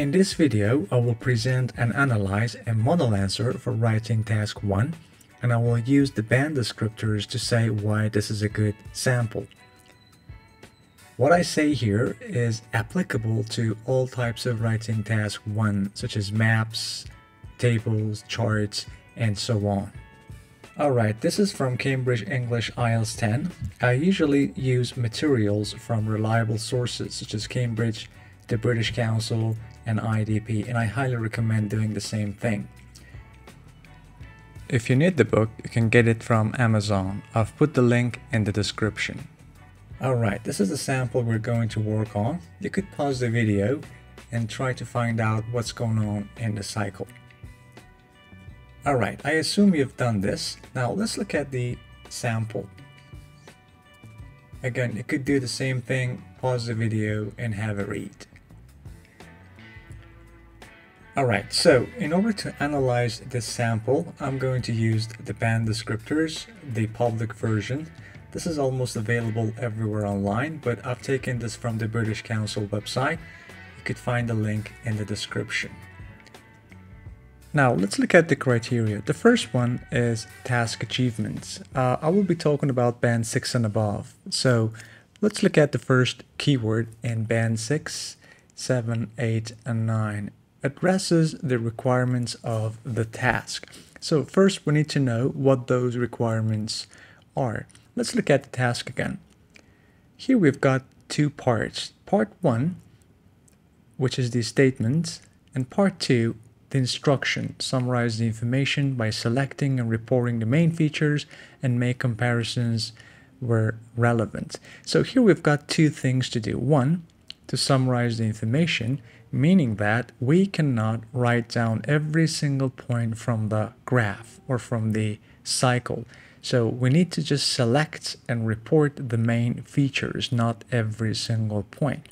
In this video, I will present and analyze a model answer for writing task 1, and I will use the band descriptors to say why this is a good sample. What I say here is applicable to all types of writing task 1, such as maps, tables, charts, and so on. Alright, this is from Cambridge English IELTS 10. I usually use materials from reliable sources such as Cambridge, the British Council, and IDP, and I highly recommend doing the same thing. If you need the book, you can get it from Amazon. I've put the link in the description. Alright, this is the sample we're going to work on. You could pause the video and try to find out what's going on in the cycle. Alright, I assume you've done this. Now let's look at the sample. Again, you could do the same thing, pause the video and have a read. Alright, so in order to analyze this sample, I'm going to use the band descriptors, the public version. This is almost available everywhere online, but I've taken this from the British Council website. You could find the link in the description. Now let's look at the criteria. The first one is task achievements. I will be talking about band 6 and above. So let's look at the first keyword in band 6, 7, 8, and 9. Addresses the requirements of the task. So first we need to know what those requirements are. Let's look at the task again. Here we've got two parts. Part 1, which is the statement, and part 2, the instruction. Summarize the information by selecting and reporting the main features and make comparisons where relevant. So here we've got two things to do. One, to summarize the information, meaning that we cannot write down every single point from the graph or from the cycle. So we need to just select and report the main features, not every single point.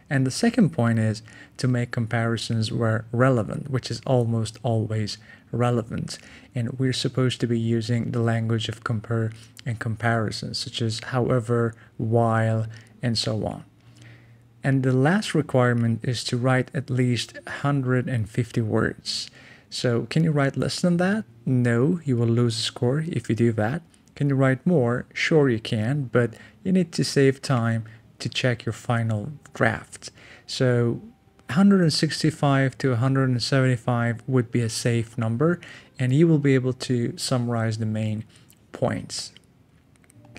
And the second point is to make comparisons where relevant, which is almost always relevant. And we're supposed to be using the language of compare and comparison, such as however, while, and so on. And the last requirement is to write at least 150 words. So can you write less than that? No, you will lose a score if you do that. Can you write more? Sure you can, but you need to save time to check your final draft. So 165 to 175 would be a safe number, and you will be able to summarize the main points.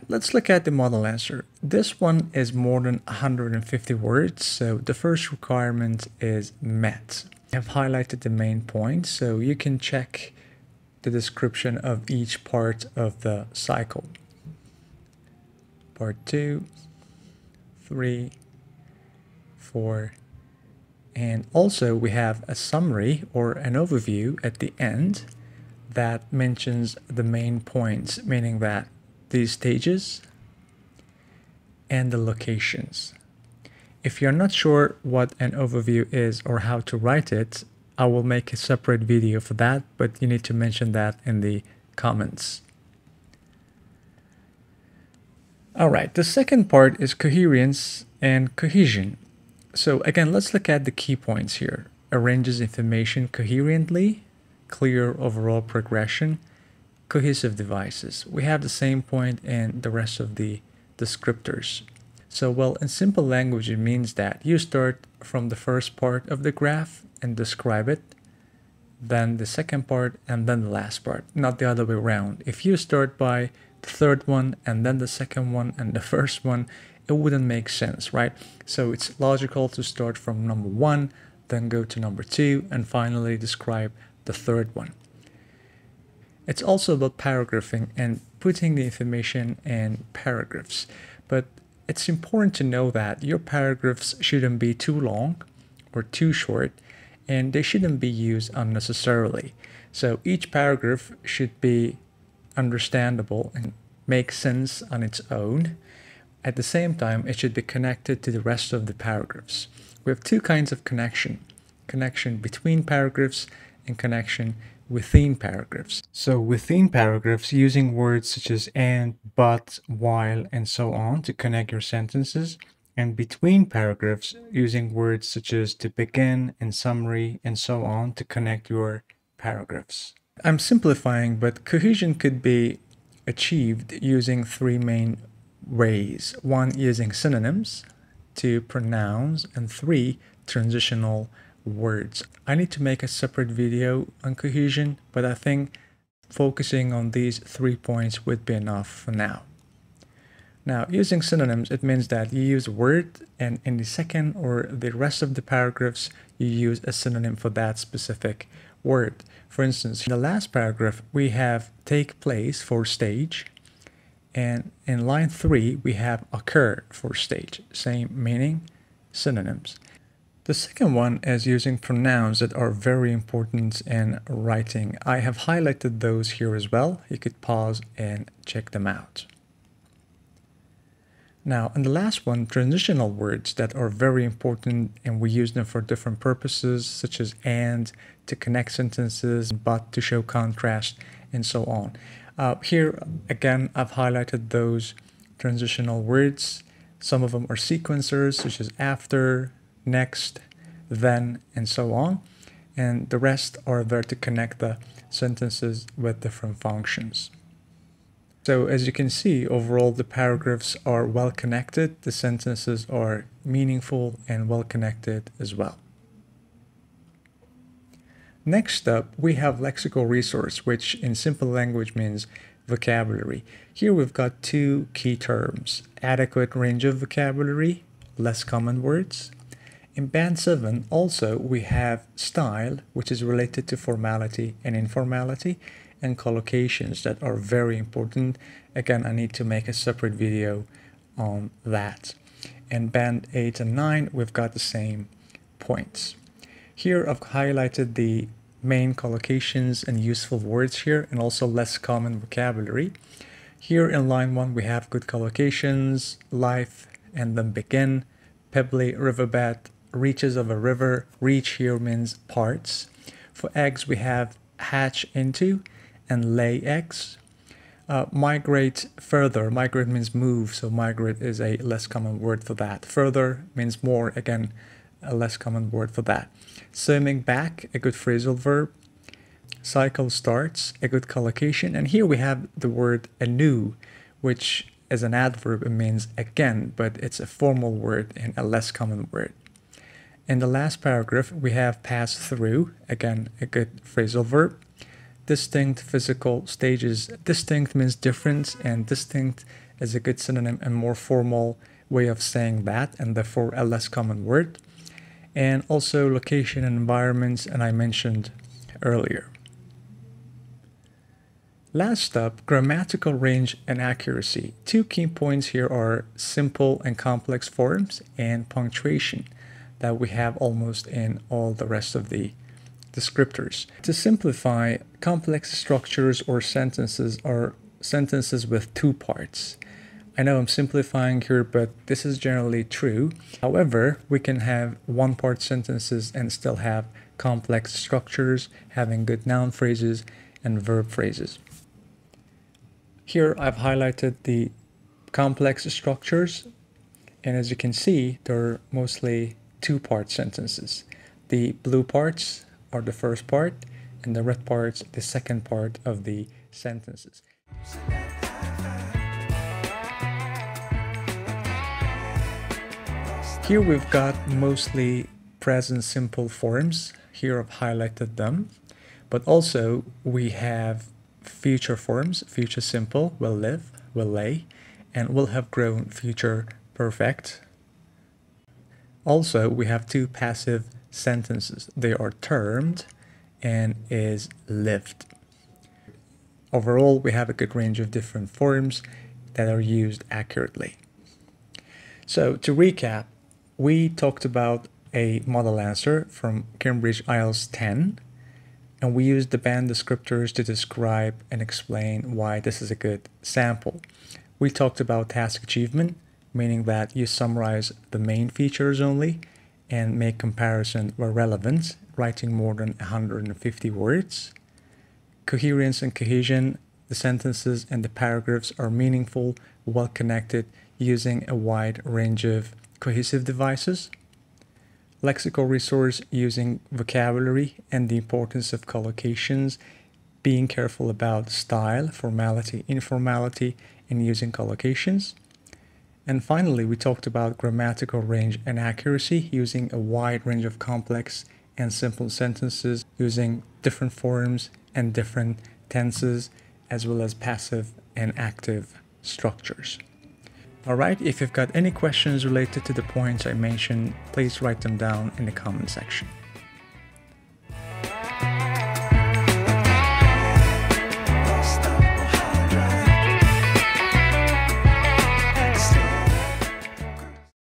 Let's look at the model answer. This one is more than 150 words, so the first requirement is met. I've highlighted the main points, so you can check the description of each part of the cycle. Part 2, 3, 4, and also we have a summary or an overview at the end that mentions the main points, meaning that these stages and the locations. If you're not sure what an overview is or how to write it, I will make a separate video for that, but you need to mention that in the comments. Alright, the second part is coherence and cohesion. So again, let's look at the key points here. Arranges information coherently, clear overall progression, cohesive devices. We have the same point in the rest of the descriptors. So well, in simple language, it means that you start from the first part of the graph and describe it, then the second part, and then the last part, not the other way around. If you start by the third one and then the second one and the first one, it wouldn't make sense, right? So it's logical to start from number 1, then go to number 2, and finally describe the third one. It's also about paragraphing and putting the information in paragraphs. But it's important to know that your paragraphs shouldn't be too long or too short, and they shouldn't be used unnecessarily. So each paragraph should be understandable and make sense on its own. At the same time, it should be connected to the rest of the paragraphs. We have two kinds of connection. Connection between paragraphs and connection within paragraphs. So within paragraphs, using words such as and, but, while, and so on to connect your sentences. and between paragraphs using words such as to begin and summary and so on to connect your paragraphs. I'm simplifying, but cohesion could be achieved using three main ways. One, using synonyms, two, pronouns, and three, transitional words. I need to make a separate video on cohesion, but I think focusing on these 3 points would be enough for now. Now, using synonyms, it means that you use a word and in the second or the rest of the paragraphs, you use a synonym for that specific word. For instance, in the last paragraph, we have take place for stage, and in line 3, we have occur for stage. Same meaning, synonyms. The second one is using pronouns that are very important in writing. I have highlighted those here as well. You could pause and check them out. Now, in the last one, transitional words that are very important, and we use them for different purposes, such as and to connect sentences, but to show contrast, and so on. Here, again, I've highlighted those transitional words. Some of them are sequencers, such as after, next, then, and so on. And the rest are there to connect the sentences with different functions. So as you can see, overall the paragraphs are well connected, the sentences are meaningful and well connected as well. Next up, we have lexical resource, which in simple language means vocabulary. Here we've got two key terms: adequate range of vocabulary, less common words. In Band 7 also we have style, which is related to formality and informality, and collocations that are very important. Again, I need to make a separate video on that. In Band 8 and 9, we've got the same points. Here I've highlighted the main collocations and useful words here, and also less common vocabulary. Here in line 1, we have good collocations, life, and then begin, pebbly riverbed, reaches of a river. Reach here means parts. For eggs, we have hatch into and lay eggs. Migrate further. Migrate means move, so migrate is a less common word for that. Further means more, again, a less common word for that. Swimming back, a good phrasal verb. Cycle starts, a good collocation. And here we have the word anew, which is an adverb. It means again, but it's a formal word and a less common word. In the last paragraph, we have pass through, again, a good phrasal verb. Distinct physical stages. Distinct means different, and distinct is a good synonym and more formal way of saying that, and therefore a less common word. And also location and environments, and I mentioned earlier. Last up, grammatical range and accuracy. Two key points here are simple and complex forms and punctuation that we have almost in all the rest of the descriptors. To simplify, complex structures or sentences are sentences with two parts. I know I'm simplifying here, but this is generally true. However, we can have one-part sentences and still have complex structures, having good noun phrases and verb phrases. Here I've highlighted the complex structures, and as you can see, they're mostly two-part sentences. The blue parts are the first part, and the red parts the second part of the sentences. Here we've got mostly present simple forms. Here I've highlighted them, but also we have future forms: future simple, will live, will lay, and will have grown, future perfect. Also, we have two passive sentences. They are termed and is lived. Overall, we have a good range of different forms that are used accurately. So to recap, we talked about a model answer from Cambridge IELTS 10, and we used the band descriptors to describe and explain why this is a good sample. We talked about task achievement, meaning that you summarize the main features only and make comparison where relevant, writing more than 150 words. Coherence and cohesion, the sentences and the paragraphs are meaningful, well connected, using a wide range of cohesive devices, lexical resource using vocabulary and the importance of collocations, being careful about style, formality, informality, and using collocations. And finally, we talked about grammatical range and accuracy, using a wide range of complex and simple sentences, using different forms and different tenses, as well as passive and active structures. Alright, if you've got any questions related to the points I mentioned, please write them down in the comment section.